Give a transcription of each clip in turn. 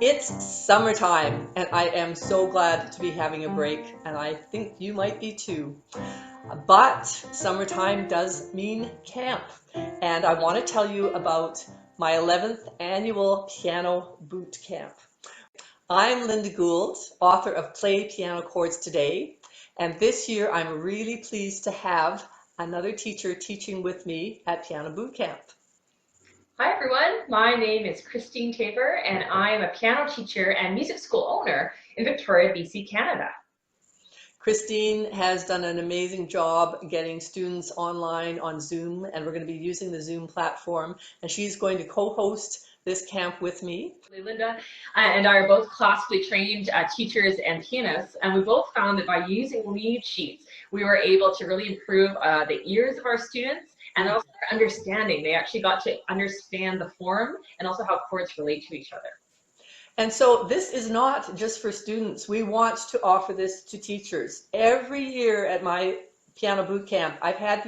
It's summertime and I am so glad to be having a break, and I think you might be too. But summertime does mean camp, and I want to tell you about my 11th annual piano boot camp. I'm Linda Gould, author of Play Piano Chords Today, and this year I'm really pleased to have another teacher teaching with me at Piano Boot Camp. Hi everyone, my name is Christine Tabor and I am a piano teacher and music school owner in Victoria, BC, Canada. Christine has done an amazing job getting students online on Zoom, and we're going to be using the Zoom platform, and she's going to co-host this camp with me. Linda and I are both classically trained teachers and pianists, and we both found that by using lead sheets, we were able to really improve the ears of our students and also their understanding. They actually got to understand the form and also how chords relate to each other. And so this is not just for students. We want to offer this to teachers. Every year at my piano boot camp, I've had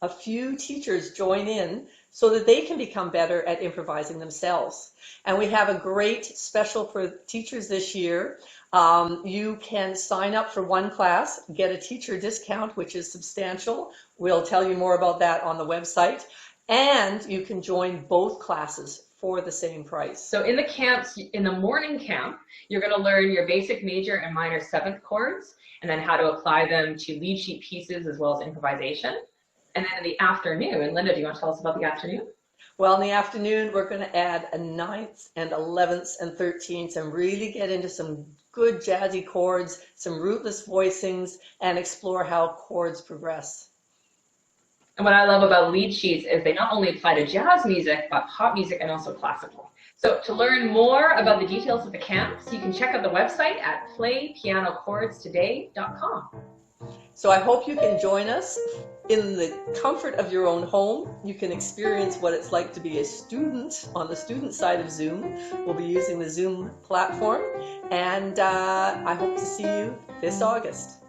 a few teachers join in so that they can become better at improvising themselves. And we have a great special for teachers this year. You can sign up for one class, get a teacher discount, which is substantial. We'll tell you more about that on the website. And you can join both classes for the same price. So in the camps, in the morning camp, you're going to learn your basic major and minor seventh chords, and then how to apply them to lead sheet pieces as well as improvisation. And then in the afternoon, Linda, do you want to tell us about the afternoon? Well, in the afternoon, we're going to add a 9th and 11th and 13th and really get into some good jazzy chords, some rootless voicings, and explore how chords progress. And what I love about lead sheets is they not only apply to jazz music, but pop music and also classical. So to learn more about the details of the camps, you can check out the website at playpianochordstoday.com. So I hope you can join us in the comfort of your own home. You can experience what it's like to be a student on the student side of Zoom. We'll be using the Zoom platform, and I hope to see you this August.